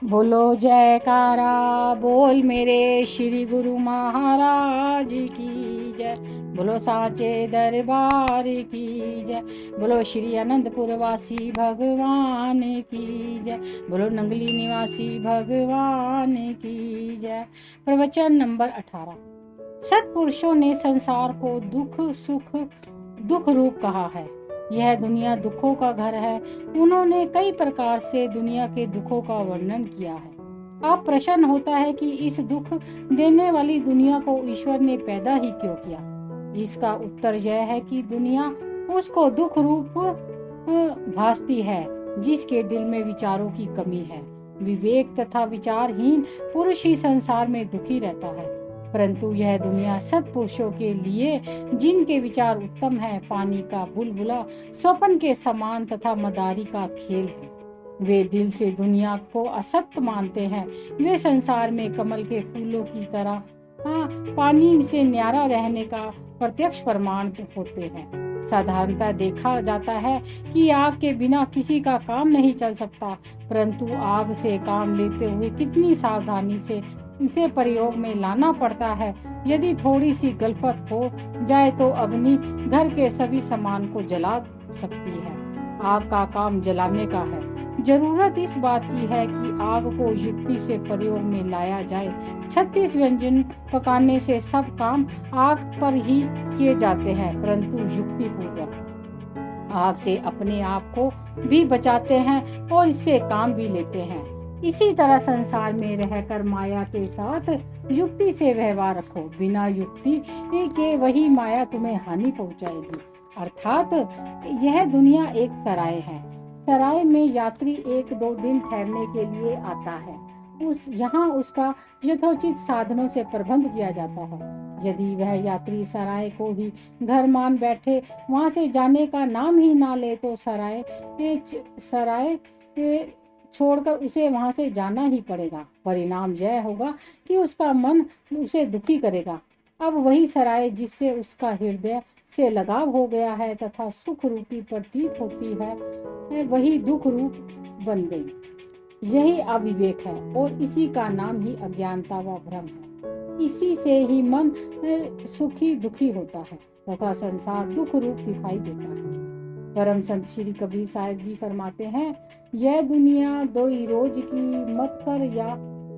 बोलो जयकारा बोल मेरे श्री गुरु महाराज की जय। बोलो साचे दरबार की जय। बोलो श्री अनंतपुर वासी भगवान की जय। बोलो नंगली निवासी भगवान की जय। प्रवचन नंबर 18। सत्पुरुषों ने संसार को दुख रूप कहा है। यह दुनिया दुखों का घर है। उन्होंने कई प्रकार से दुनिया के दुखों का वर्णन किया है। अब प्रश्न होता है कि इस दुख देने वाली दुनिया को ईश्वर ने पैदा ही क्यों किया। इसका उत्तर यह है कि दुनिया उसको दुख रूप भासती है जिसके दिल में विचारों की कमी है। विवेक तथा विचारहीन पुरुष ही संसार में दुखी रहता है। परंतु यह दुनिया सत्पुरुषों के लिए जिनके विचार उत्तम है, पानी का बुलबुला स्वप्न के समान तथा मदारी का खेल है। वे दिल से दुनिया को असत्य मानते हैं। वे संसार में कमल के फूलों की तरह पानी से न्यारा रहने का प्रत्यक्ष प्रमाण होते हैं। साधारणतः देखा जाता है कि आग के बिना किसी का काम नहीं चल सकता, परंतु आग से काम लेते हुए कितनी सावधानी से इसे प्रयोग में लाना पड़ता है। यदि थोड़ी सी गलफत हो जाए तो अग्नि घर के सभी सामान को जला सकती है। आग का काम जलाने का है। जरूरत इस बात की है कि आग को युक्ति से प्रयोग में लाया जाए। 36 व्यंजन पकाने से सब काम आग पर ही किए जाते हैं, परंतु युक्ति पूर्वक। आग से अपने आप को भी बचाते हैं और इससे काम भी लेते हैं। इसी तरह संसार में रहकर माया के साथ युक्ति से व्यवहार रखो। बिना युक्ति के वही माया तुम्हें हानि पहुंचाएगी। अर्थात यह दुनिया एक सराय है। सराय में यात्री 1-2 दिन ठहरने के लिए आता है। यहाँ उसका यथोचित साधनों से प्रबंध किया जाता है। यदि वह यात्री सराय को ही घर मान बैठे, वहां से जाने का नाम ही ना ले, तो सराय छोड़कर उसे वहां से जाना ही पड़ेगा। परिणाम यह होगा कि उसका मन उसे दुखी करेगा। अब वही सराय जिससे उसका हृदय से लगाव हो गया है तथा सुख रूपी प्रतीत होती है, वही दुख रूप बन गई। यही अविवेक है और इसी का नाम ही अज्ञानता व भ्रम है। इसी से ही मन सुखी दुखी होता है तथा संसार दुख रूप दिखाई देता है। परम संत श्री कबीर साहिब जी फरमाते हैं, यह दुनिया दो ही रोज की मत कर या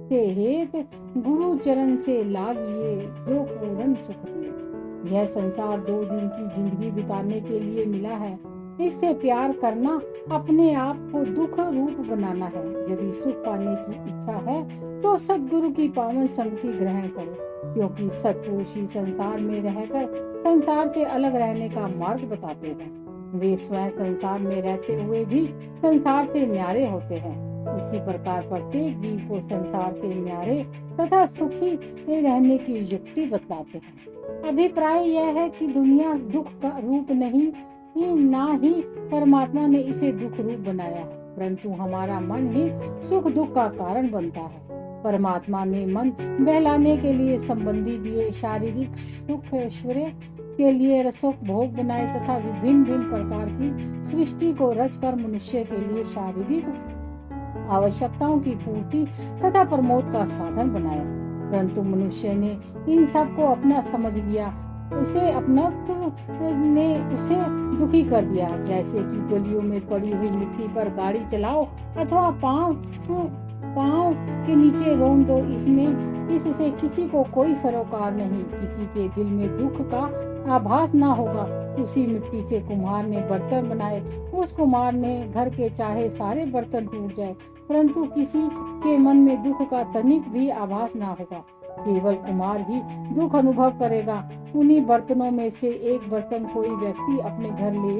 से हेत गुरु चरण से लागिए जो पूर्ण सुख दिए। यह संसार 2 दिन की जिंदगी बिताने के लिए मिला है। इससे प्यार करना अपने आप को दुख रूप बनाना है। यदि सुख पाने की इच्छा है तो सद्गुरु की पावन संगति ग्रहण करो, क्योंकि सत्पुरुष ही संसार में रहकर संसार से अलग रहने का मार्ग बताते हैं। वे स्वयं संसार में रहते हुए भी संसार से न्यारे होते हैं। इसी प्रकार प्रत्येक जीव को संसार से न्यारे तथा सुखी रहने की युक्ति बतलाते हैं। अभिप्राय यह है कि दुनिया दुख का रूप नहीं, ना ही परमात्मा ने इसे दुख रूप बनाया है, परंतु हमारा मन ही सुख दुख का कारण बनता है। परमात्मा ने मन बहलाने के लिए संबंधी दिए, शारीरिक सुख ऐश्वर्य के लिए रसों भोग बनाए तथा विभिन्न प्रकार की सृष्टि को रचकर मनुष्य के लिए शारीरिक आवश्यकताओं की पूर्ति तथा प्रमोद का साधन बनाया। परंतु मनुष्य ने इन सब को अपना समझ लिया। उसे अपनत्व ने उसे दुखी कर दिया। जैसे कि गलियों में पड़ी हुई मिट्टी पर गाड़ी चलाओ अथवा पाँव के नीचे रोन दो, इससे किसी को कोई सरोकार नहीं। किसी के दिल में दुख का आभास ना होगा। उसी मिट्टी से कुम्हार ने बर्तन बनाए। उस कुम्हार ने घर के चाहे सारे बर्तन टूट जाए, परंतु किसी के मन में दुख का तनिक भी आभास ना होगा। केवल कुम्हार ही दुख अनुभव करेगा। उन्हीं बर्तनों में से एक बर्तन कोई व्यक्ति अपने घर ले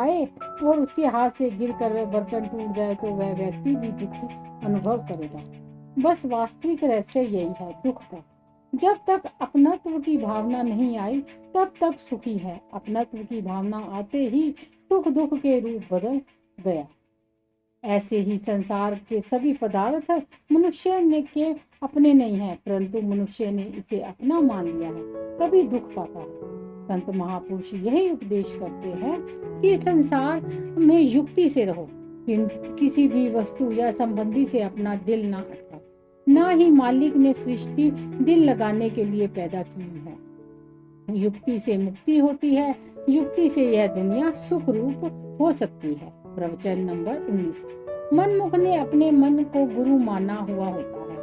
आए और उसके हाथ से गिरकर वह बर्तन टूट जाए तो वह व्यक्ति भी दुखी अनुभव करेगा। बस वास्तविक रहस्य यही है दुख का। जब तक अपनत्व की भावना नहीं आई तब तक सुखी है। अपनत्व की भावना आते ही सुख दुख के रूप बदल गया। ऐसे ही संसार के सभी पदार्थ मनुष्य ने के अपने नहीं है, परंतु मनुष्य ने इसे अपना मान लिया है, तभी दुख पाता है। संत महापुरुष यही उपदेश करते हैं कि संसार में युक्ति से रहो। किसी भी वस्तु या संबंधी से अपना दिल ना अटका। ना ही मालिक ने सृष्टि दिल लगाने के लिए पैदा की है। युक्ति से मुक्ति होती है, युक्ति से यह दुनिया सुख रूप हो सकती है। प्रवचन नंबर 19। मनमुख ने अपने मन को गुरु माना हुआ होता है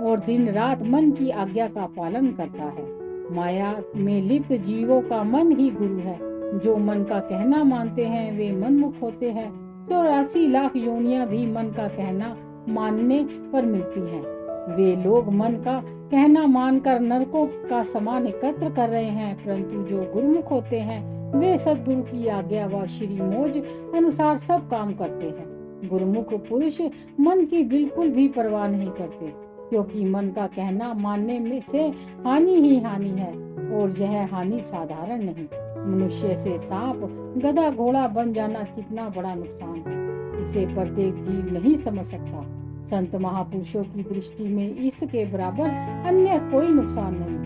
और दिन रात मन की आज्ञा का पालन करता है। माया में लिप्त जीवों का मन ही गुरु है। जो मन का कहना मानते हैं वे मनमुख होते हैं। 84 लाख योनियां भी मन का कहना मानने पर मिलती हैं। वे लोग मन का कहना मानकर नरकों का सामान एकत्र कर रहे हैं, परंतु जो गुरुमुख होते हैं वे सद्गुरु की आज्ञा व श्री मोज अनुसार सब काम करते हैं। गुरुमुख पुरुष मन की बिल्कुल भी परवाह नहीं करते, क्योंकि मन का कहना मानने में से हानि ही हानि है, और यह हानि साधारण नहीं। मनुष्य से सांप गधा घोड़ा बन जाना कितना बड़ा नुकसान है, इसे प्रत्येक जीव नहीं समझ सकता। संत महापुरुषों की दृष्टि में इसके बराबर अन्य कोई नुकसान नहीं।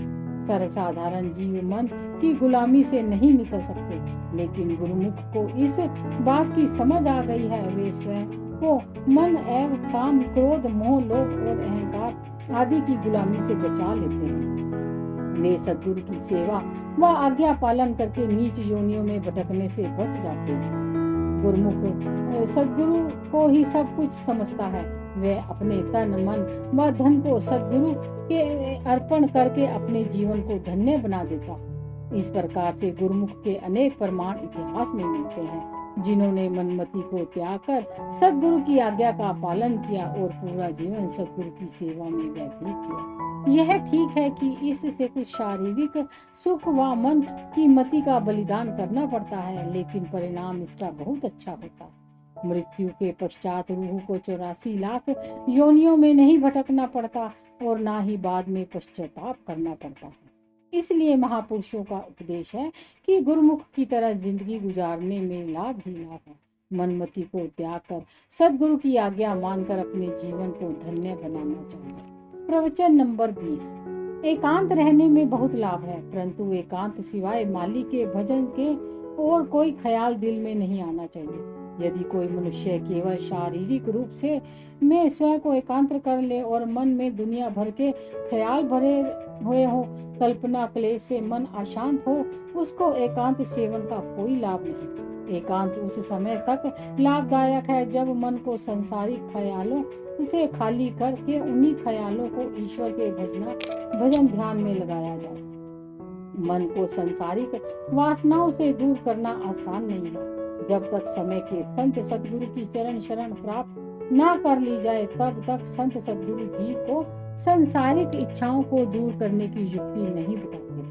सर्वसाधारण जीव मन की गुलामी से नहीं निकल सकते, लेकिन गुरुमुख को इस बात की समझ आ गई है। वे स्वयं को मन एवं काम, क्रोध, मोह, लोभ और अहंकार आदि की गुलामी से बचा लेते हैं। वे सद्गुरु की सेवा व आज्ञा पालन करके नीच योनियों में भटकने से बच जाते हैं। गुरुमुख सद्गुरु को ही सब कुछ समझता है। वे अपने तन, मन व धन को सद्गुरु के अर्पण करके अपने जीवन को धन्य बना देता। इस प्रकार से गुरुमुख के अनेक प्रमाण इतिहास में मिलते हैं, जिन्होंने मनमति को त्याग कर सद्गुरु की आज्ञा का पालन किया और पूरा जीवन सद्गुरु की सेवा में व्यतीत किया। यह ठीक है कि इससे कुछ शारीरिक सुख व मन की मति का बलिदान करना पड़ता है, लेकिन परिणाम इसका बहुत अच्छा होता है। मृत्यु के पश्चात रूह को 84 लाख योनियों में नहीं भटकना पड़ता और ना ही बाद में पश्चाताप करना पड़ता है। इसलिए महापुरुषों का उपदेश है कि गुरुमुख की तरह जिंदगी गुजारने में लाभ ही लाभ है। मनमति को त्याग कर सद्गुरु की आज्ञा मानकर अपने जीवन को धन्य बनाना चाहिए। प्रवचन नंबर 20। एकांत रहने में बहुत लाभ है, परंतु एकांत सिवाय मालिक के भजन के और कोई ख्याल दिल में नहीं आना चाहिए। यदि कोई मनुष्य केवल शारीरिक रूप से में स्वयं को एकांत कर ले और मन में दुनिया भर के ख्याल भरे हुए हो, कल्पना क्लेश से मन अशांत हो, उसको एकांत सेवन का कोई लाभ नहीं। एकांत उस समय तक लाभदायक है जब मन को संसारिक ख्यालों से खाली करके उन्हीं ख्यालों को ईश्वर के भजन ध्यान में लगाया जाए। मन को संसारिक वासनाओं से दूर करना आसान नहीं है। जब तक समय के संत सद्गुरु की चरण शरण प्राप्त ना कर ली जाए, तब तक संत सद्गुरु जीव को संसारिक इच्छाओं को दूर करने की युक्ति नहीं बताते।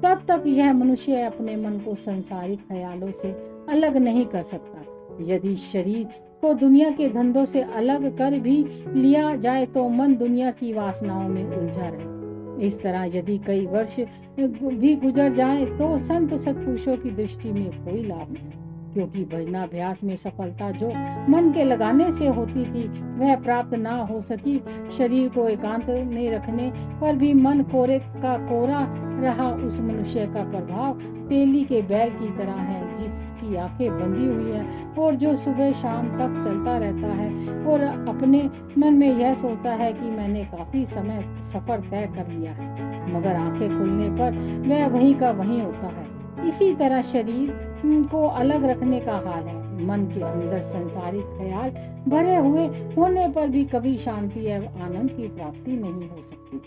तब तक यह मनुष्य अपने मन को संसारिक ख्यालों से अलग नहीं कर सकता। यदि शरीर को दुनिया के धंधों से अलग कर भी लिया जाए तो मन दुनिया की वासनाओं में उलझा रहे। इस तरह यदि कई वर्ष भी गुजर जाए तो संत सत्पुरुषों की दृष्टि में कोई लाभ नहीं, क्योंकि भजनाभ्यास में सफलता जो मन के लगाने से होती थी वह प्राप्त ना हो सकी। शरीर को एकांत में रखने पर भी मन कोरे का कोरा रहा। उस मनुष्य का प्रभाव तेली के बैल की तरह है, जिसकी आंखें बंधी हुई है और जो सुबह शाम तक चलता रहता है और अपने मन में यह सोचता है कि मैंने काफी समय सफर तय कर लिया है, मगर आंखें खुलने पर वह वहीं का वहीं होता है। इसी तरह शरीर को अलग रखने का हाल है। मन के अंदर संसारिक ख्याल भरे हुए होने पर भी कभी शांति एवं आनंद की प्राप्ति नहीं हो सकती।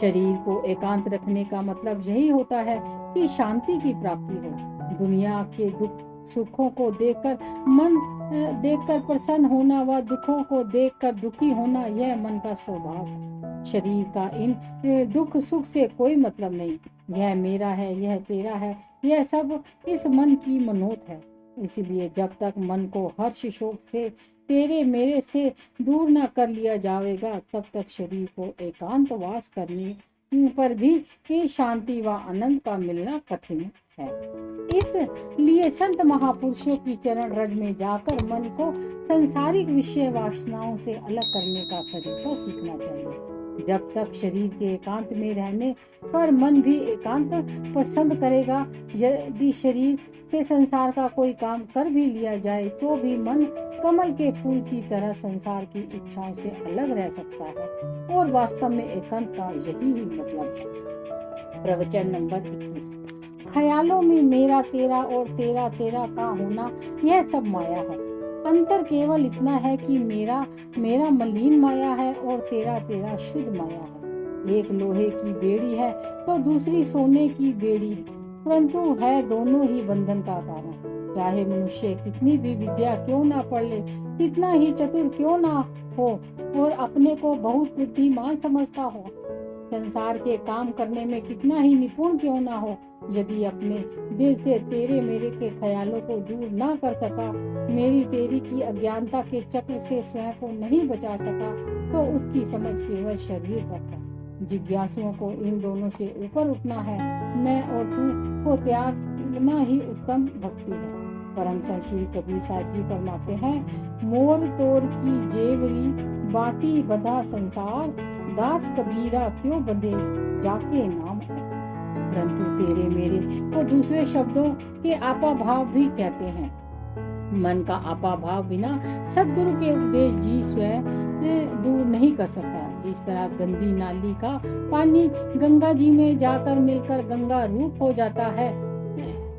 शरीर को एकांत रखने का मतलब यही होता है कि शांति की प्राप्ति हो। दुनिया के दुख सुखों को देखकर प्रसन्न होना व दुखों को देखकर दुखी होना, यह मन का स्वभाव है। शरीर का इन दुख सुख से कोई मतलब नहीं। यह मेरा है, यह तेरा है, यह सब इस मन की मनोत है। इसलिए जब तक मन को हर्ष शोक से, तेरे मेरे से दूर न कर लिया जाएगा, तब तक शरीर को एकांत वास करने पर भी शांति व आनंद का मिलना कठिन है। इसलिए संत महापुरुषों की चरण रज में जाकर मन को संसारिक विषय वासनाओं से अलग करने का तरीका सीखना चाहिए। जब तक शरीर के एकांत में रहने पर मन भी एकांत पसंद करेगा। यदि शरीर से संसार का कोई काम कर भी लिया जाए तो भी मन कमल के फूल की तरह संसार की इच्छाओं से अलग रह सकता है और वास्तव में एकांत का यही ही मतलब है। प्रवचन नंबर 21। ख्यालों में मेरा तेरा और तेरा तेरा का होना, यह सब माया है। अंतर केवल इतना है कि मेरा मेरा मलिन माया है और तेरा तेरा शुद्ध माया है। एक लोहे की बेड़ी है तो दूसरी सोने की बेड़ी, परंतु है दोनों ही बंधन का कारण। चाहे मनुष्य कितनी भी विद्या क्यों ना पढ़ ले, कितना ही चतुर क्यों ना हो और अपने को बहुत बुद्धिमान समझता हो, संसार के काम करने में कितना ही निपुण क्यों ना हो, यदि अपने दिल से तेरे मेरे के ख्यालों को दूर ना कर सका, मेरी तेरी की अज्ञानता के चक्र से स्वयं को नहीं बचा सका, तो उसकी समझ केवल शरीर तक है। जिज्ञासुओं को इन दोनों से ऊपर उठना है। मैं और तू को त्यागना ही उत्तम भक्ति है। परम श्री कबीर साहब जी फरमाते हैं, मोर तोर की जेवरी बाटी बंधा संसार, दास कबीरा क्यों बंधे जाके नाम। परंतु तेरे मेरे को दूसरे शब्दों के आपा भाव भी कहते हैं। मन का आपा भाव बिना सद्गुरु के उपदेश जी स्वयं दूर नहीं कर सकता। जिस तरह गंदी नाली का पानी गंगा जी में जाकर मिलकर गंगा रूप हो जाता है,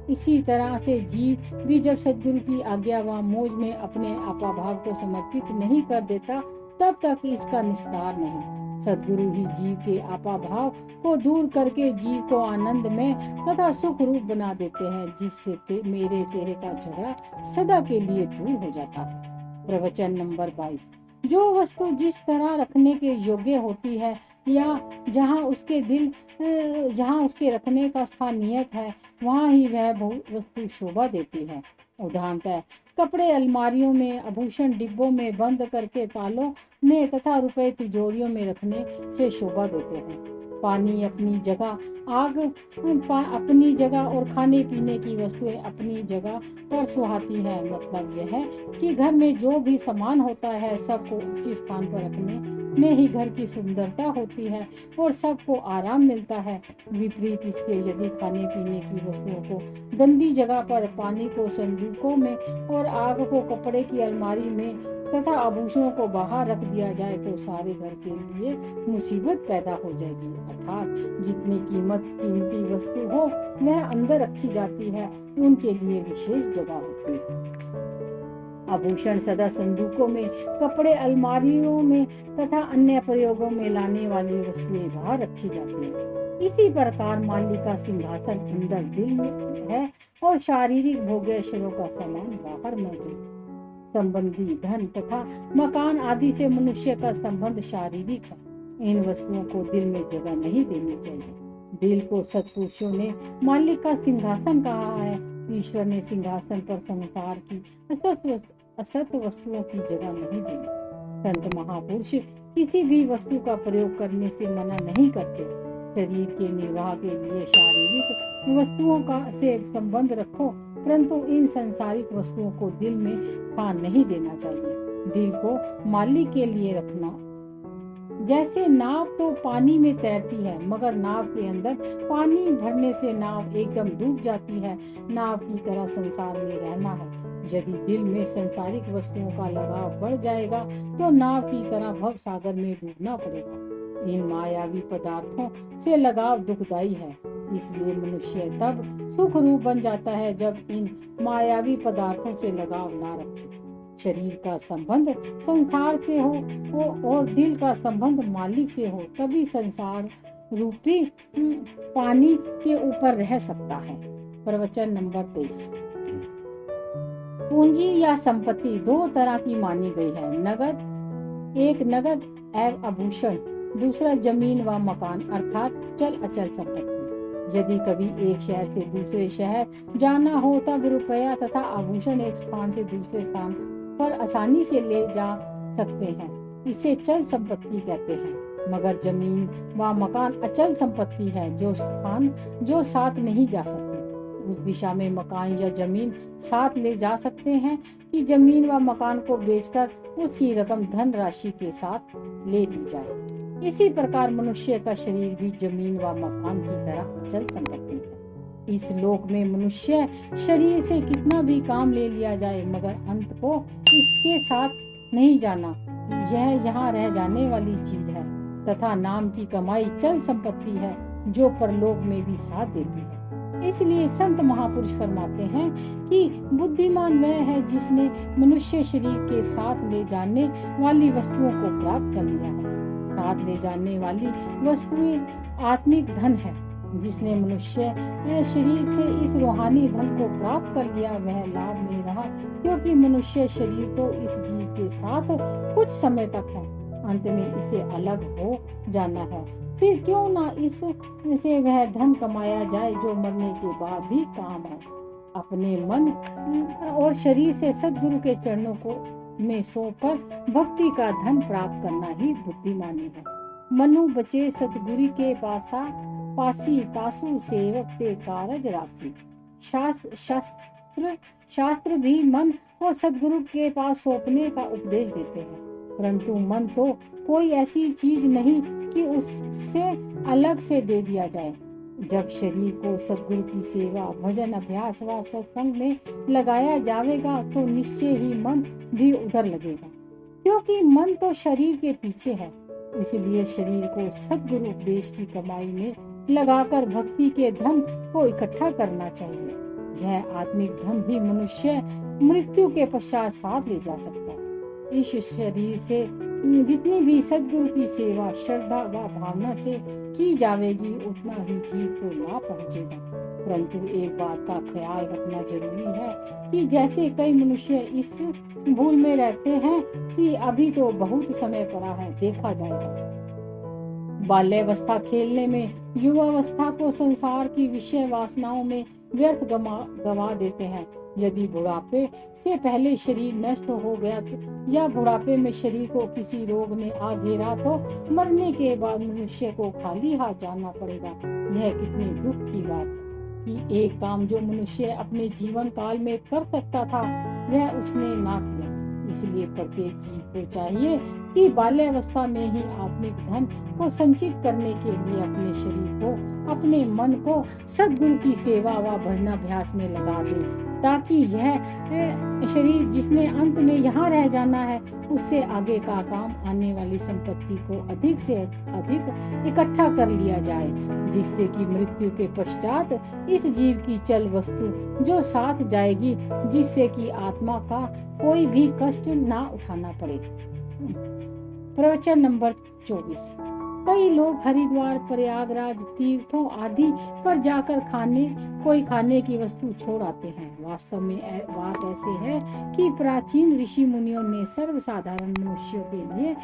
इसी तरह से जीव भी जब सद्गुरु की आज्ञा व मौज में अपने आपा भाव को समर्पित नहीं कर देता, तब तक इसका निस्तार नहीं। सद्गुरु ही जीव के आपा भाव को दूर करके जीव को आनंद में तथा सुख रूप बना देते हैं, जिससे मेरे तेरे का झगड़ा सदा के लिए दूर हो जाता है। प्रवचन नंबर 22। जो वस्तु जिस तरह रखने के योग्य होती है या जहाँ उसके रखने का स्थान नियत है, वहाँ ही वह वस्तु शोभा देती है। उदाहरणतः कपड़े अलमारियों में, आभूषण डिब्बों में बंद करके तालों में तथा रुपए तिजोरियों में रखने से शोभा देते हैं। पानी अपनी जगह, आग अपनी जगह और खाने पीने की वस्तुएं अपनी जगह पर सुहाती है। मतलब यह है कि घर में जो भी सामान होता है सबको उचित स्थान पर रखने में ही घर की सुंदरता होती है और सबको आराम मिलता है। विपरीत इसके यदि खाने पीने की वस्तुओं को गंदी जगह पर, पानी को संदूकों में और आग को कपड़े की अलमारी में तथा आभूषणों को बाहर रख दिया जाए तो सारे घर के लिए मुसीबत पैदा हो जाएगी। अर्थात जितनी कीमती वस्तु हो वह अंदर रखी जाती है, उनके लिए विशेष जगह होती है। आभूषण सदा संदूकों में, कपड़े अलमारियों में तथा अन्य प्रयोगों में लाने वाली वस्तुएं बाहर रखी जाती हैं। इसी प्रकार माली का सिंहासन अंदर दिल में है और शारीरिक भोग्याशयों का सामान बाहर मौजूद। संबंधी, धन तथा मकान आदि से मनुष्य का संबंध शारीरिक है। इन वस्तुओं को दिल में जगह नहीं देनी चाहिए। दिल को सत्पुरुषों ने मालिक का सिंहासन कहा है। ईश्वर ने सिंहासन पर संसार की असत वस्तुओं की जगह नहीं दी। संत महापुरुष किसी भी वस्तु का प्रयोग करने से मना नहीं करते। शरीर के निर्वाह के लिए शारीरिक वस्तुओं का से संबंध रखो, परंतु इन सांसारिक वस्तुओं को दिल में स्थान नहीं देना चाहिए। दिल को मालिक के लिए रखना। जैसे नाव तो पानी में तैरती है, मगर नाव के अंदर पानी भरने से नाव एकदम डूब जाती है। नाव की तरह संसार में रहना है। यदि दिल में संसारिक वस्तुओं का लगाव बढ़ जाएगा तो नाव की तरह भव सागर में डूबना पड़ेगा। इन मायावी पदार्थों से लगाव दुखदायी है, इसलिए मनुष्य तब सुख रूप बन जाता है जब इन मायावी पदार्थों से लगाव ना रखे। शरीर का संबंध संसार से हो और दिल का संबंध मालिक से हो, तभी संसार रूपी पानी के ऊपर रह सकता है। प्रवचन नंबर 23। पूंजी या संपत्ति दो तरह की मानी गई है। नगद, एक नगद एवं आभूषण, दूसरा जमीन व मकान अर्थात चल अचल संपत्ति। यदि कभी एक शहर से दूसरे शहर जाना हो तब रुपया तथा आभूषण एक स्थान से दूसरे स्थान पर आसानी से ले जा सकते हैं, इसे चल संपत्ति कहते हैं। मगर जमीन व मकान अचल संपत्ति है, जो साथ नहीं जा सकती। उस दिशा में मकान या जमीन साथ ले जा सकते हैं कि जमीन व मकान को बेचकर उसकी रकम धन राशि के साथ ले ली जाए। इसी प्रकार मनुष्य का शरीर भी जमीन व मकान की तरह अचल संपत्ति है। इस लोक में मनुष्य शरीर से कितना भी काम ले लिया जाए, मगर अंत को इसके साथ नहीं जाना। यह यहाँ रह जाने वाली चीज है तथा नाम की कमाई चल संपत्ति है, जो परलोक में भी साथ देती है। इसलिए संत महापुरुष फरमाते हैं कि बुद्धिमान वह है जिसने मनुष्य शरीर के साथ ले जाने वाली वस्तुओं को प्राप्त कर लिया है। साथ ले जाने वाली वस्तुएं आत्मिक धन है। जिसने मनुष्य शरीर से इस रूहानी धन को प्राप्त कर लिया वह लाभ में रहा, क्योंकि मनुष्य शरीर तो इस जीव के साथ कुछ समय तक है, अंत में इसे अलग हो जाना है। फिर क्यों ना इससे वह धन कमाया जाए जो मरने के बाद भी काम आए। अपने मन और शरीर से सद्गुरु के चरणों को में सौंपकर भक्ति का धन प्राप्त करना ही बुद्धिमानी है। मनु बचे सतगुरु के पासी पासु सेवक ते कारज राशि। शास्त्र भी मन और सतगुरु के पास सौंपने का उपदेश देते हैं, परंतु मन तो कोई ऐसी चीज नहीं कि उससे अलग से दे दिया जाए। जब शरीर को सद्गुरु की सेवा, भजन, अभ्यास व सत्संग में लगाया जाएगा तो निश्चय ही मन भी उधर लगेगा, क्योंकि मन तो शरीर के पीछे है। इसलिए शरीर को सद्गुरु उपदेश की कमाई में लगाकर भक्ति के धन को इकट्ठा करना चाहिए। यह आत्मिक धन ही मनुष्य मृत्यु के पश्चात साथ ले जा सकता है। इस शरीर से जितनी भी सद्गुरु की सेवा श्रद्धा व भावना से की जाएगी उतना ही जीव को लाभ पहुंचेगा। परंतु एक बात का ख्याल रखना जरूरी है कि जैसे कई मनुष्य इस भूल में रहते हैं कि अभी तो बहुत समय पड़ा है, देखा जाएगा। बाल्यावस्था खेलने में, युवावस्था को संसार की विषय वासनाओं में व्यर्थ गवा देते हैं। यदि बुढ़ापे से पहले शरीर नष्ट हो गया तो या बुढ़ापे में शरीर को किसी रोग ने आ घेरा तो मरने के बाद मनुष्य को खाली हाथ जाना पड़ेगा। यह कितने दुख की बात है कि एक काम जो मनुष्य अपने जीवन काल में कर सकता था वह उसने ना किया। इसलिए प्रत्येक जीव को चाहिए कि बाल्यावस्था में ही आत्मिक धन को संचित करने के लिए अपने शरीर को, अपने मन को सद्गुरु की सेवा व भजनाभ्यास में लगा दे, ताकि यह शरीर जिसने अंत में यहाँ रह जाना है उससे आगे का काम आने वाली संपत्ति को अधिक से अधिक इकट्ठा कर लिया जाए, जिससे कि मृत्यु के पश्चात इस जीव की चल वस्तु जो साथ जाएगी, जिससे कि आत्मा का कोई भी कष्ट ना उठाना पड़े। प्रवचन नंबर 24। कई लोग हरिद्वार, प्रयागराज, तीर्थों आदि पर जाकर कोई खाने की वस्तु छोड़ आते हैं। वास्तव में बात ऐसे है कि प्राचीन ऋषि मुनियों ने सर्वसाधारण मनुष्यों के लिए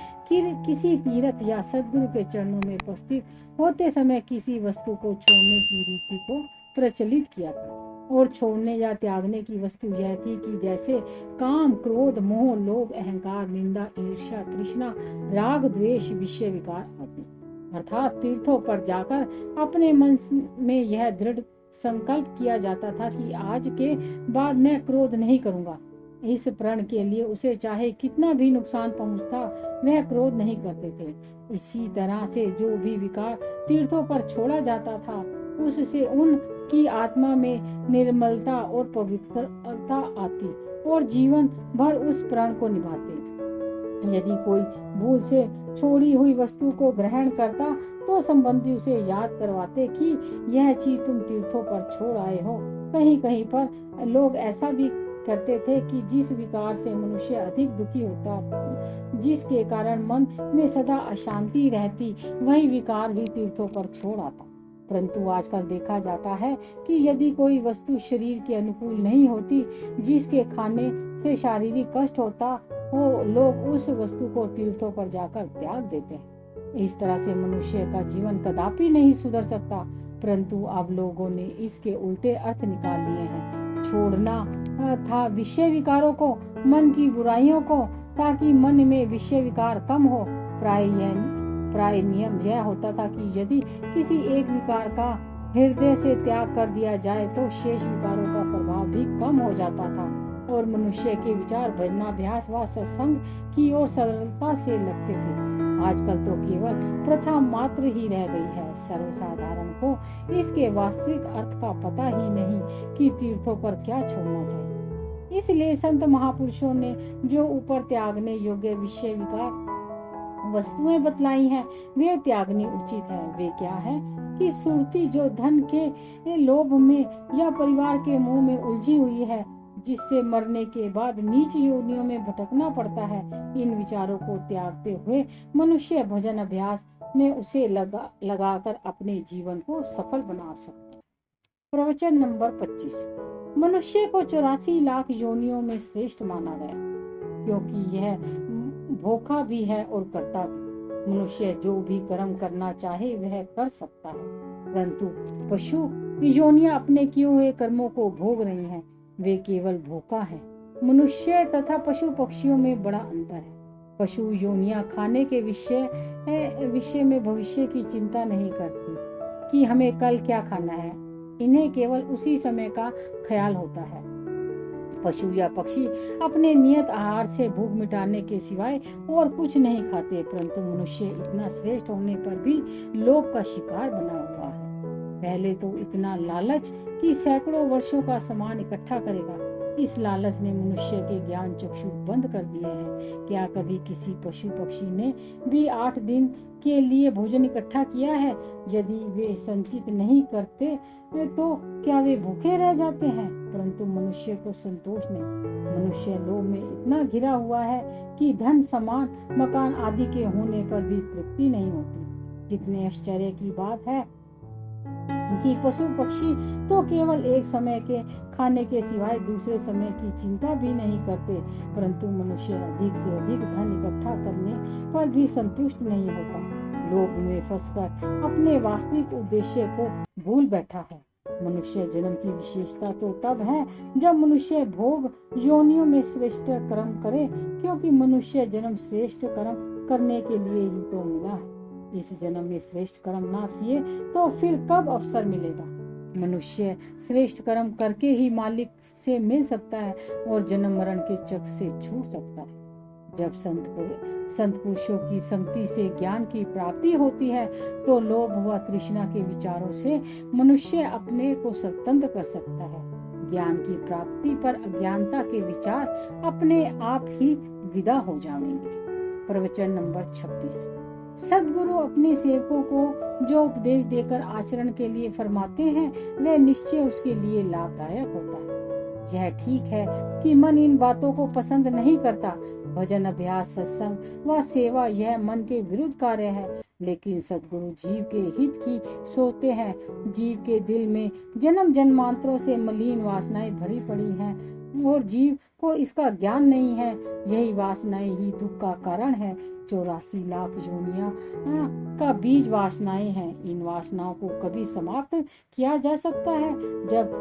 किसी तीर्थ या सद्गुरु के चरणों में उपस्थित होते समय किसी वस्तु को छोड़ने की रीति को प्रचलित किया था। और छोड़ने या त्यागने की वस्तु यह थी कि जैसे काम, क्रोध, मोह, लोभ, अहंकार, निंदा, ईर्ष्या, तृष्णा, राग, द्वेष, विषय विकार आदि। अर्थात तीर्थों पर जाकर अपने मन में यह दृढ़ संकल्प किया जाता था कि आज के बाद मैं क्रोध नहीं करूंगा। इस प्रण के लिए उसे चाहे कितना भी नुकसान पहुंचता वह क्रोध नहीं करते थे। इसी तरह से जो भी विकार तीर्थों पर छोड़ा जाता था उससे उनकी आत्मा में निर्मलता और पवित्रता आती और जीवन भर उस प्रण को निभाते। यदि कोई भूल से छोड़ी हुई वस्तु को ग्रहण करता तो संबंधी उसे याद करवाते कि यह चीज तुम तीर्थों पर छोड़ आए हो। कहीं कहीं पर लोग ऐसा भी करते थे कि जिस विकार से मनुष्य अधिक दुखी होता, जिसके कारण मन में सदा अशांति रहती, वही विकार ही तीर्थों पर छोड़ आता। परंतु आजकल देखा जाता है कि यदि कोई वस्तु शरीर के अनुकूल नहीं होती, जिसके खाने से शारीरिक कष्ट होता हो, लोग उस वस्तु को तीर्थों पर जाकर त्याग देते हैं। इस तरह से मनुष्य का जीवन कदापि नहीं सुधर सकता। परंतु अब लोगों ने इसके उल्टे अर्थ निकाल लिए हैं। छोड़ना था विषय विकारों को, मन की बुराइयों को, ताकि मन में विषय विकार कम हो। प्राय नियम यह होता था कि यदि किसी एक विकार का हृदय से त्याग कर दिया जाए तो शेष विकारों का प्रभाव भी कम हो जाता था और मनुष्य के विचार भजनाभ्यास व सत्संग की ओर सरलता से लगते थे। आजकल तो केवल प्रथा मात्र ही रह गई है। सर्वसाधारण को इसके वास्तविक अर्थ का पता ही नहीं कि तीर्थों पर क्या छोड़ना चाहिए। इसलिए संत महापुरुषों ने जो ऊपर त्यागने योग्य विषय विकार वस्तुएं बतलाई हैं वे त्यागनी उचित है। वे क्या है कि सुरती जो धन के लोभ में या परिवार के मोह में उलझी हुई है, जिससे मरने के बाद नीच योनियों में भटकना पड़ता है, इन विचारों को त्यागते हुए मनुष्य भजन अभ्यास में उसे लगाकर अपने जीवन को सफल बना सकता है। प्रवचन नंबर 25। मनुष्य को 84 लाख योनियों में श्रेष्ठ माना गया, क्योंकि यह भोखा भी है और करता भी। मनुष्य जो भी कर्म करना चाहे वह कर सकता है, परंतु पशु योनियां अपने किए हुए कर्मों को भोग रही हैं, वे केवल भोखा है। मनुष्य तथा पशु पक्षियों में बड़ा अंतर है। पशु योनियां खाने के विषय में भविष्य की चिंता नहीं करती कि हमें कल क्या खाना है, इन्हें केवल उसी समय का ख्याल होता है। पशु या पक्षी अपने नियत आहार से भूख मिटाने के सिवाय और कुछ नहीं खाते, परंतु मनुष्य इतना श्रेष्ठ होने पर भी लोभ का शिकार बना हुआ है। पहले तो इतना लालच कि सैकड़ों वर्षों का सामान इकट्ठा करेगा। इस लालच ने मनुष्य के ज्ञान चक्षु बंद कर दिए हैं। क्या कभी किसी पशु पक्षी ने भी 8 दिन के लिए भोजन इकट्ठा किया है? यदि वे संचित नहीं करते तो क्या वे भूखे रह जाते हैं? परंतु मनुष्य को संतोष नहीं। मनुष्य लोभ में इतना घिरा हुआ है कि धन, सामान, मकान आदि के होने पर भी तृप्ति नहीं होती। कितने आश्चर्य की बात है कि पशु पक्षी तो केवल एक समय के खाने के सिवाय दूसरे समय की चिंता भी नहीं करते, परंतु मनुष्य अधिक से अधिक धन इकट्ठा करने पर भी संतुष्ट नहीं होता। लोभ में फंसकर अपने वास्तविक उद्देश्य को भूल बैठा है। मनुष्य जन्म की विशेषता तो तब है जब मनुष्य भोग योनियों में श्रेष्ठ कर्म करे, क्योंकि मनुष्य जन्म श्रेष्ठ कर्म करने के लिए ही तो मिला है। इस जन्म में श्रेष्ठ कर्म ना किए तो फिर कब अवसर मिलेगा? मनुष्य श्रेष्ठ कर्म करके ही मालिक से मिल सकता है और जन्म मरण के चक्र से छूट सकता है। जब संत पुरुषों की संगति से ज्ञान की प्राप्ति होती है तो लोभ व तृष्णा के विचारों से मनुष्य अपने को स्वतंत्र कर सकता है। ज्ञान की प्राप्ति पर अज्ञानता के विचार अपने आप ही विदा हो जाएंगे। प्रवचन नंबर 26। सद्गुरु अपने सेवकों को जो उपदेश देकर आचरण के लिए फरमाते हैं वह निश्चय उसके लिए लाभदायक होता है। यह ठीक है कि मन इन बातों को पसंद नहीं करता। भजन अभ्यास, सत्संग व सेवा यह मन के विरुद्ध कार्य है, लेकिन सद्गुरु जीव के हित की सोचते हैं। जीव के दिल में जन्म जन्मांतरों से मलिन वासनाएं भरी पड़ी हैं और जीव को इसका ज्ञान नहीं है। यही वासनाएं ही दुख का कारण है। 84 लाख योनियां का बीज वासनाएं हैं। इन वासनाओं को कभी समाप्त किया जा सकता है जब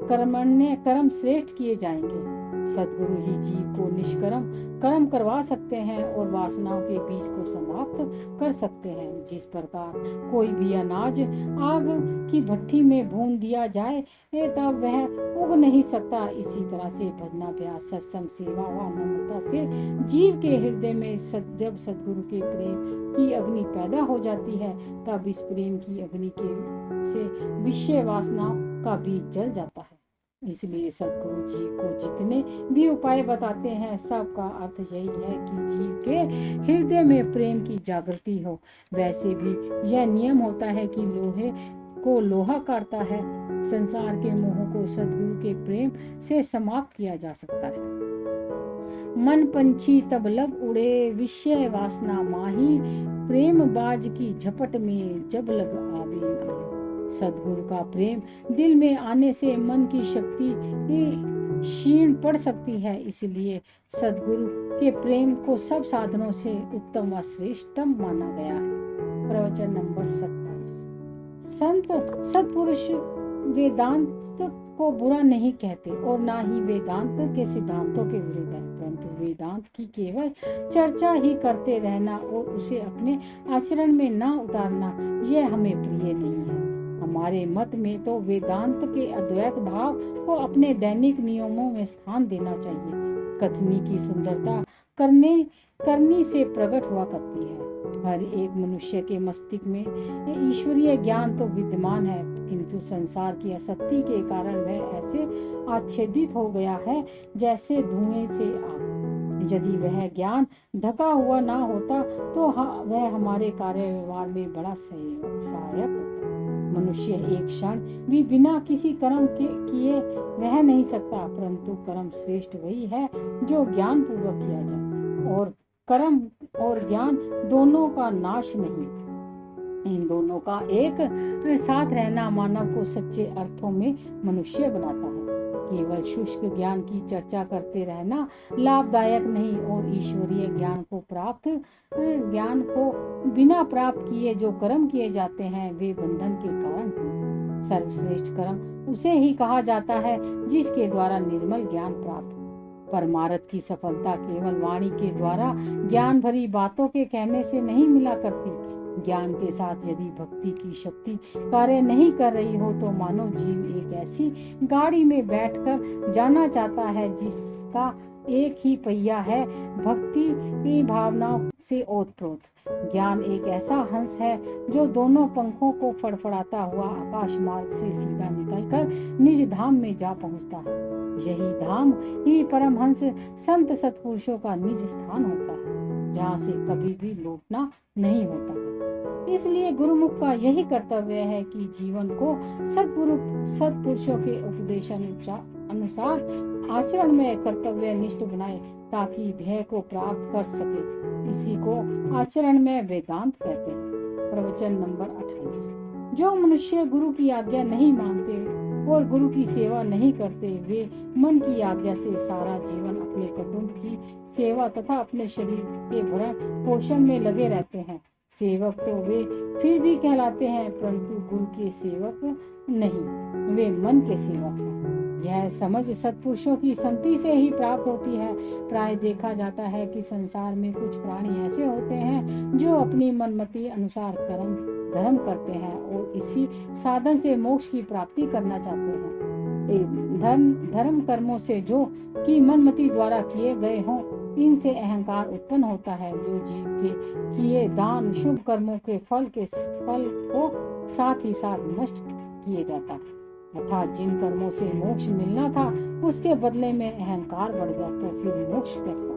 कर्म श्रेष्ठ किए जाएंगे। सद्गुरु ही जीव को निष्कर्म कर्म करवा सकते हैं और वासनाओं के बीज को समाप्त कर सकते हैं। जिस प्रकार कोई भी अनाज आग की भट्टी में भून दिया जाए तब वह उग नहीं सकता, इसी तरह से भजनाभ्यास, सत्संग, सेवा व नम्रता से जीव के हृदय में जब सद्गुरु के प्रेम की अग्नि पैदा हो जाती है तब इस प्रेम की अग्नि से विषय वासनाओं का बीज जल जाता है। इसलिए सद्गुरु जी को जितने भी उपाय बताते हैं सबका अर्थ यही है कि जीव के हृदय में प्रेम की जागृति हो। वैसे भी यह नियम होता है कि लोहे को लोहा काटता है। संसार के मोह को सद्गुरु के प्रेम से समाप्त किया जा सकता है। मन पंछी तब लग उड़े, विषय वासना माही, प्रेम बाज की झपट में जब लग आवे नाही। सद्गुरु का प्रेम दिल में आने से मन की शक्ति क्षीण पड़ सकती है। इसलिए सद्गुरु के प्रेम को सब साधनों से उत्तम व श्रेष्ठतम माना गया है। प्रवचन नंबर 27। संत सत्पुरुष वेदांत को बुरा नहीं कहते और ना ही वेदांत के सिद्धांतों के विरुद्ध है, परंतु वेदांत की केवल चर्चा ही करते रहना और उसे अपने आचरण में ना उतारना यह हमें प्रिय नहीं है। हमारे मत में तो वेदांत के अद्वैत भाव को अपने दैनिक नियमों में स्थान देना चाहिए। कथनी की सुंदरता करनी से प्रकट हुआ करती है। हर एक मनुष्य के मस्तिष्क में ईश्वरीय ज्ञान तो विद्यमान है, किंतु संसार की असत्य के कारण वह ऐसे आच्छादित हो गया है जैसे धुएं से आग। यदि वह ज्ञान ढका हुआ ना होता तो वह हमारे कार्य व्यवहार में बड़ा सहायक होता। मनुष्य एक क्षण भी बिना किसी कर्म के किए रह नहीं सकता, परंतु कर्म श्रेष्ठ वही है जो ज्ञान पूर्वक किया जाए, और कर्म और ज्ञान दोनों का नाश नहीं, इन दोनों का एक साथ रहना मानव को सच्चे अर्थों में मनुष्य बनाता है। केवल शुष्क ज्ञान की चर्चा करते रहना लाभदायक नहीं, और ईश्वरीय ज्ञान को बिना प्राप्त किए जो कर्म किए जाते हैं वे बंधन के कारण हैं। सर्वश्रेष्ठ कर्म उसे ही कहा जाता है जिसके द्वारा निर्मल ज्ञान प्राप्त हो। परमार्थ की सफलता केवल वाणी के द्वारा ज्ञान भरी बातों के कहने से नहीं मिला करती। ज्ञान के साथ यदि भक्ति की शक्ति कार्य नहीं कर रही हो तो मानव जीव एक ऐसी गाड़ी में बैठकर जाना चाहता है जिसका एक ही पहिया है, भक्ति की भावना से ओतप्रोत। ज्ञान एक ऐसा हंस है जो दोनों पंखों को फड़फड़ाता हुआ आकाश मार्ग से सीधा निकलकर निज धाम में जा पहुंचता है। यही धाम ही परमहंस संत सत्पुरुषों का निज स्थान होता है, जहाँ से कभी भी लौटना नहीं होता है। इसलिए गुरुमुख का यही कर्तव्य है कि जीवन को सत्पुरुषों के उपदेशानुसार आचरण में कर्तव्य निष्ठ बनाए, ताकि ध्येय को प्राप्त कर सके। इसी को आचरण में वेदांत कहते हैं। प्रवचन नंबर 28। जो मनुष्य गुरु की आज्ञा नहीं मानते और गुरु की सेवा नहीं करते, वे मन की आज्ञा से सारा जीवन अपने कुटुंब की सेवा तथा अपने शरीर के भरण पोषण में लगे रहते हैं। सेवक तो वे फिर भी कहलाते हैं, परंतु गुरु के सेवक नहीं, वे मन के सेवक हैं। यह समझ सत्पुरुषों की संगति से ही प्राप्त होती है। प्राय देखा जाता है कि संसार में कुछ प्राणी ऐसे होते हैं जो अपनी मनमति अनुसार धर्म करते हैं और इसी साधन से मोक्ष की प्राप्ति करना चाहते हैं। धर्म कर्मों से जो कि मनमति द्वारा किए गए हों, इनसे अहंकार उत्पन्न होता है। जो जीव के किए दान शुभ कर्मों के फल को साथ ही साथ नष्ट किए जाता है, तथा जिन कर्मों से मोक्ष मिलना था उसके बदले में अहंकार बढ़ गया, तो फिर मोक्ष कैसा?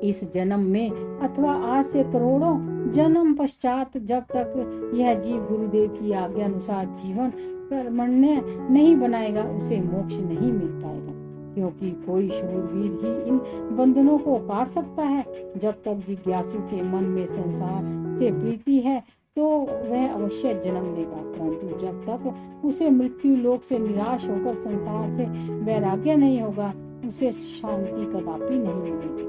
इस जन्म में अथवा आज से करोड़ों जन्म पश्चात जब तक यह जीव गुरुदेव की आज्ञा अनुसार जीवन कर्मण्य नहीं बनाएगा, उसे मोक्ष नहीं मिल पाएगा, क्योंकि कोई शूरवीर ही इन बंधनों को काट सकता है। जब तक जिज्ञासु के मन में संसार से प्रीति है तो वह अवश्य जन्म लेगा, परंतु जब तक उसे मृत्यु लोक से निराश होकर संसार से वैराग्य नहीं होगा, उसे शांति कदापि नहीं मिलेगी।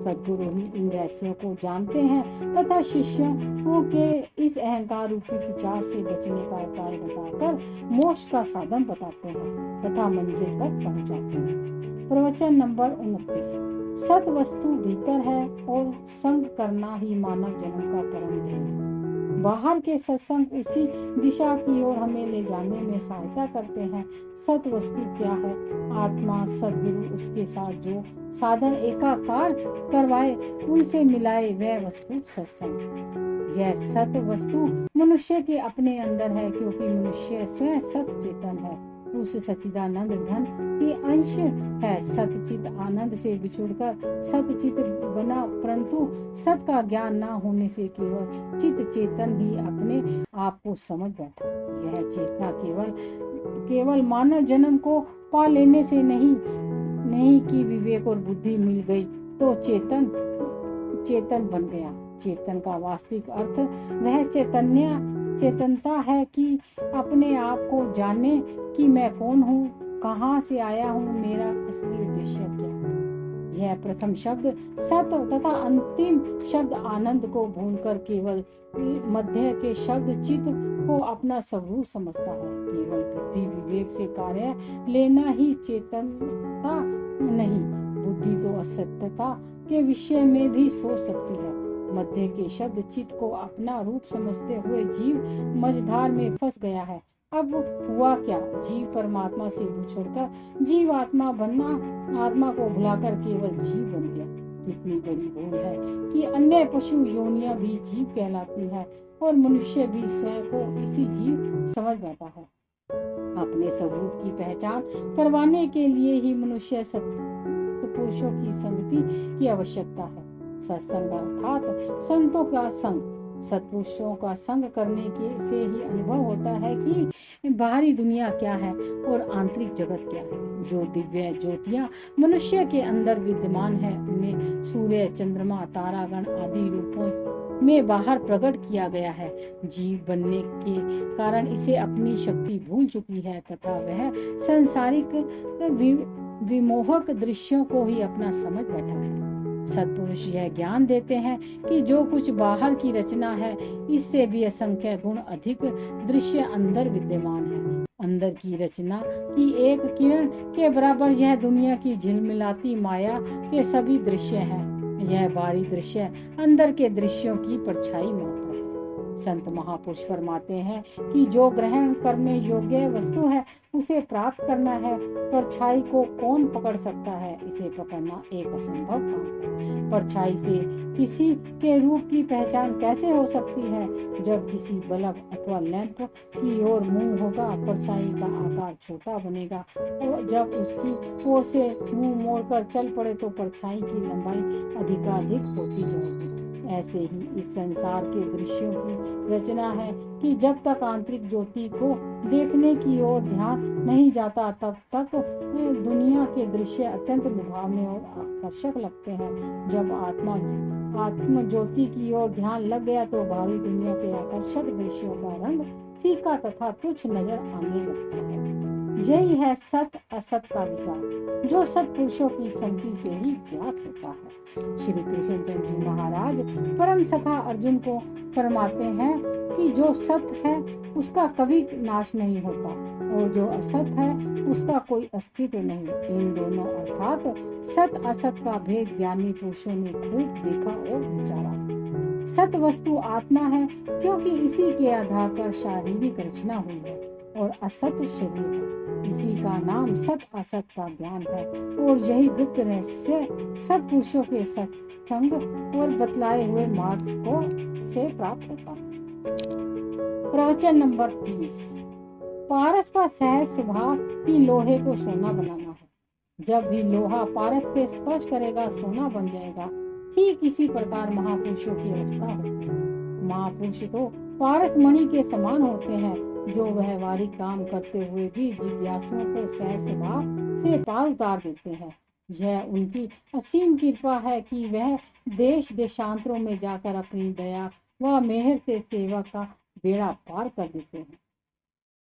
सद्गुरु ही इन रहस्यों को जानते हैं तथा शिष्यों के इस अहंकार रूपी विचार से बचने का उपाय बताकर मोक्ष का साधन बताते हैं तथा मंजिल तक पहुंचाते हैं। प्रवचन नंबर 29। सत वस्तु भीतर है और संग करना ही मानव जन्म का परम ध्येय है। बाहर के सत्संग उसी दिशा की ओर हमें ले जाने में सहायता करते हैं। सत वस्तु क्या है? आत्मा, सद्गुरु उसके साथ जो साधन एकाकार करवाए, उनसे मिलाए, वह वस्तु सत्संग। यह सत वस्तु मनुष्य के अपने अंदर है, क्योंकि मनुष्य स्वयं सत चेतन है, उस सच्चिदानंद धन की अंश है। सतचित आनंद से बिछुड़कर सतचित बना, परंतु सत का ज्ञान ना होने से केवल चित चेतन ही अपने आप को समझ बैठा। यह चेतना केवल मानव जन्म को पा लेने से नहीं कि विवेक और बुद्धि मिल गई तो चेतन बन गया। चेतन का वास्तविक अर्थ वह चेतनता है कि अपने आप को जाने कि मैं कौन हूँ, कहाँ से आया हूँ, मेरा असली उद्देश्य क्या है। यह प्रथम शब्द सत तथा अंतिम शब्द आनंद को भूलकर केवल मध्य के शब्द चित को अपना स्वरूप समझता है। केवल बुद्धि विवेक से कार्य लेना ही चेतनता नहीं, बुद्धि तो असत्यता के विषय में भी सोच सकती है। मध्य के शब्द चित्त को अपना रूप समझते हुए जीव मझधार में फंस गया है। अब हुआ क्या? जीव परमात्मा से बिछुड़कर जीव आत्मा बनना, आत्मा को भुलाकर केवल जीव बन गया। कितनी बड़ी भूल है कि अन्य पशु योनियां भी जीव कहलाती है और मनुष्य भी स्वयं को इसी जीव समझ बैठा है। अपने स्वरूप की पहचान करवाने के लिए ही मनुष्य सत्पुरुषों की संगति की आवश्यकता है। सत्संग अर्थात संतों का संग। सत्पुरुषों का संग करने के से ही अनुभव होता है कि बाहरी दुनिया क्या है और आंतरिक जगत क्या है। जो दिव्य ज्योतियां मनुष्य के अंदर विद्यमान है उन्हें सूर्य, चंद्रमा, तारागण आदि रूपों में बाहर प्रकट किया गया है। जीव बनने के कारण इसे अपनी शक्ति भूल चुकी है तथा वह संसारिक विमोहक दृश्यों को ही अपना समझ बैठा है। सत्पुरुष यह ज्ञान देते हैं कि जो कुछ बाहर की रचना है इससे भी असंख्य गुण अधिक दृश्य अंदर विद्यमान है। अंदर की रचना की एक किरण के बराबर यह दुनिया की झिलमिलाती माया के सभी दृश्य हैं। यह बाहरी दृश्य अंदर के दृश्यों की परछाई मात्र है। संत महापुरुष फरमाते हैं कि जो ग्रहण करने योग्य वस्तु है उसे प्राप्त करना है। परछाई को कौन पकड़ सकता है? इसे पकड़ना एक असंभव काम है। परछाई से किसी के रूप की पहचान कैसे हो सकती है? जब किसी बल्ब अथवा लैंप की ओर मुंह होगा परछाई का आकार छोटा बनेगा और जब उसकी ओर से मुंह मोड़कर चल पड़े तो परछाई की लंबाई अधिकाधिक होती जाएगी। ऐसे ही इस संसार के दृश्यों की रचना है कि जब तक आंतरिक ज्योति को देखने की ओर ध्यान नहीं जाता तब तक दुनिया के दृश्य अत्यंत लुभावने और आकर्षक लगते हैं। जब आत्म ज्योति की ओर ध्यान लग गया तो बाहरी दुनिया के आकर्षक दृश्यों का रंग फीका तथा तुच्छ नजर आने लगता है। यही है सत असत का विचार जो सत्पुरुषों की संगति से ही ज्ञात होता है। श्री कृष्णचंद्र जी महाराज परम सखा अर्जुन को फरमाते हैं कि जो सत है उसका कभी नाश नहीं होता और जो असत है उसका कोई अस्तित्व नहीं। इन दोनों अर्थात सत असत का भेद ज्ञानी पुरुषों ने खूब देखा और विचारा। सत वस्तु आत्मा है क्योंकि इसी के आधार पर शारीरिक रचना हुई है और असत शरीर है। इसी का नाम सत असत का ज्ञान है और यही गुप्त रहस्य सत्पुरुषों के सत्संग और बतलाए हुए मार्ग को से प्राप्त होता है। प्रवचन नंबर 30। पारस का सहज स्वभाव ही लोहे को सोना बनाना है। जब भी लोहा पारस से स्पर्श करेगा सोना बन जाएगा। ठीक इसी प्रकार महापुरुषों की अवस्था होती है। महापुरुष तो पारस मणि के समान होते हैं जो व्यवहारिक काम करते हुए भी जिज्ञासुओं को सहज स्वभाव से पार उतार देते हैं। यह उनकी असीम कृपा है कि वह देश देशांतरों में जाकर अपनी दया व मेहर से सेवा का बेड़ा पार कर देते हैं।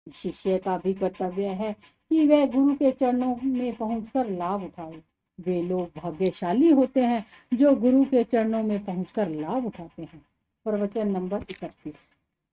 शिष्य का भी कर्तव्य है कि वह गुरु के चरणों में पहुंचकर लाभ उठाए। वे लोग भाग्यशाली होते हैं जो गुरु के चरणों में पहुंचकर लाभ उठाते हैं। प्रवचन नंबर 31।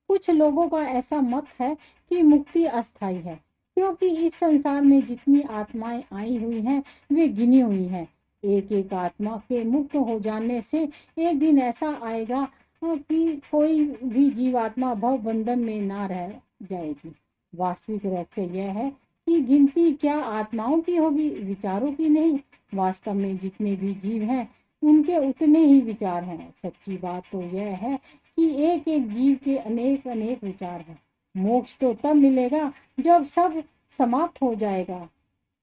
कुछ लोगों का ऐसा मत है कि मुक्ति अस्थायी है क्योंकि इस संसार में जितनी आत्माएं आई हुई हैं वे गिनी हुई हैं। एक एक आत्मा के मुक्त हो जाने से एक दिन ऐसा आएगा कि कोई भी जीवात्मा भव बंधन में ना रह जाएगी। वास्तविक रहस्य यह है कि गिनती क्या आत्माओं की होगी, विचारों की नहीं। वास्तव में जितने भी जीव हैं उनके उतने ही विचार हैं। सच्ची बात तो यह है कि एक एक जीव के अनेक अनेक विचार हैं। मोक्ष तो तब मिलेगा जब सब समाप्त हो जाएगा,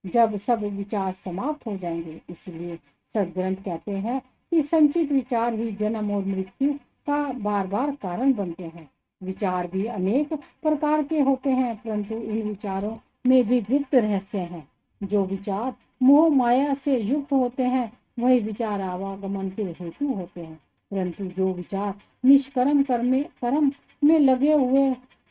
जब सब विचार समाप्त हो जाएंगे। इसलिए सद्ग्रंथ कहते हैं कि संचित विचार ही जन्म और मृत्यु का बार बार कारण बनते हैं। विचार भी अनेक प्रकार के होते हैं परंतु इन विचारों में भी गुप्त रहस्य हैं। जो विचार मोह माया से युक्त होते हैं वही विचार आवागमन के हेतु होते हैं, परंतु जो विचार निष्कर्म कर्म में लगे हुए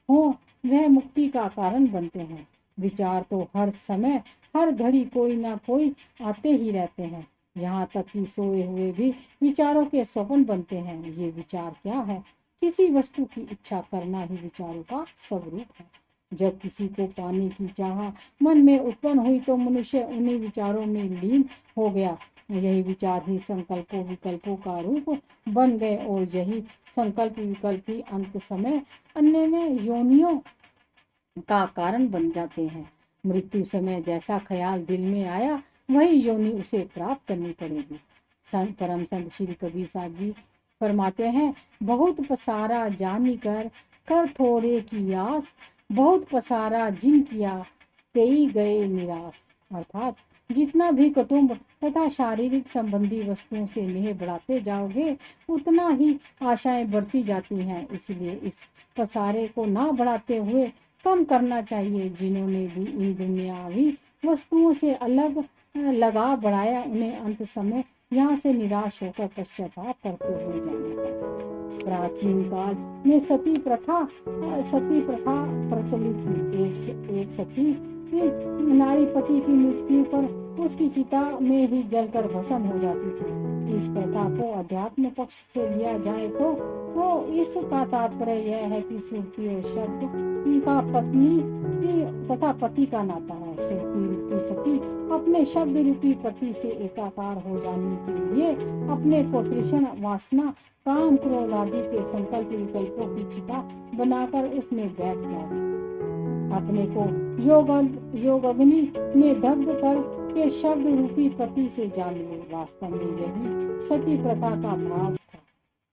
हो वह मुक्ति का कारण बनते हैं। विचार तो हर समय हर घड़ी कोई ना कोई आते ही रहते हैं। यहाँ तक कि सोए हुए भी विचारों के स्वप्न बनते हैं। ये विचार क्या है? किसी वस्तु की इच्छा करना ही विचारों का स्वरूप है। जब किसी को पाने की चाह मन में उत्पन्न हुई तो मनुष्य उन्हीं विचारों में लीन हो गया। यही विचार ही संकल्पों विकल्पों का रूप बन गए और यही संकल्प विकल्प ही अंत समय अन्य योनियों का कारण बन जाते हैं। मृत्यु समय जैसा ख्याल दिल में आया वही योनि उसे प्राप्त करनी पड़ेगी। संत परम संत श्री कबीर साहब जी फरमाते हैं, बहुत पसारा जानी कर थोड़े की आस, बहुत पसारा जिन किया तेई गए निराश। अर्थात जितना भी कुटुंब तथा शारीरिक संबंधी वस्तुओं से नेह बढ़ाते जाओगे उतना ही आशाएं बढ़ती जाती हैं। इसलिए इस पसारे को ना बढ़ाते हुए कम करना चाहिए। जिन्होंने भी इन दुनियावी वस्तुओं से अलग लगाव बढ़ाया उन्हें अंत समय यहाँ से निराश होकर पश्चाताप करते हुए जाना पड़ा। प्राचीन काल में सती प्रथा प्रचलित थी। एक सती नारी पति की मृत्यु पर उसकी चिता में ही जलकर भस्म हो जाती थी। इस प्रथा को अध्यात्म पक्ष से लिया जाए तो इसका तात्पर्य यह है कि सुरती और शब्द का पत्नी तथा पति का नाता है। सुरती रूपी सती अपने शब्द रूपी पति से एकाकार हो जाने के लिए अपने को तृष्णा वासना काम क्रोध आदि के संकल्प विकल्पों की चिता बनाकर उसमें बैठ जाए। अपने को योग अग्नि में दग्ध कर के शब्द रूपी पति से जान लो। वास्तव में यही सती प्रथा का भाव था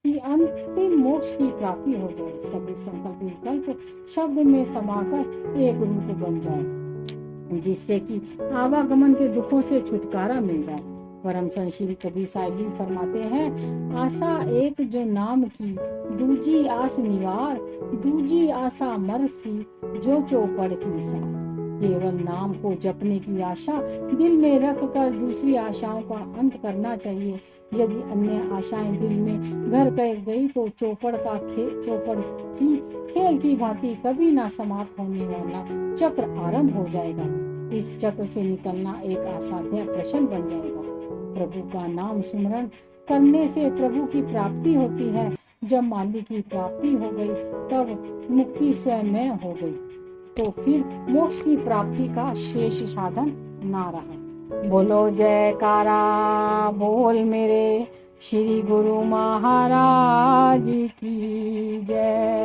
कि अंतिम मोक्ष की प्राप्ति हो जाए, सभी संकल्प विकल्प शब्द में समाकर एक रूप बन जाए, जिससे कि आवागमन के दुखों से छुटकारा मिल जाए। परम संत श्री कबीर साहब जी फरमाते हैं, आशा एक जो नाम की, दूजी आस निवार, दूजी आशा मरसी, जो चौपड़ की सा। केवल नाम को जपने की आशा दिल में रख कर दूसरी आशाओं का अंत करना चाहिए। यदि अन्य आशाएं दिल में घर कर गई तो चौपड़ की खेल की भांति कभी ना समाप्त होने वाला चक्र आरंभ हो जाएगा। इस चक्र से निकलना एक असाध्य प्रश्न बन जाएगा। प्रभु का नाम सुमरण करने से प्रभु की प्राप्ति होती है। जब मालिक की प्राप्ति हो गई तब मुक्ति स्वयं हो गई, तो फिर मोक्ष की प्राप्ति का शेष साधन ना रहा। बोलो जयकारा बोल मेरे श्री गुरु महाराज की जय।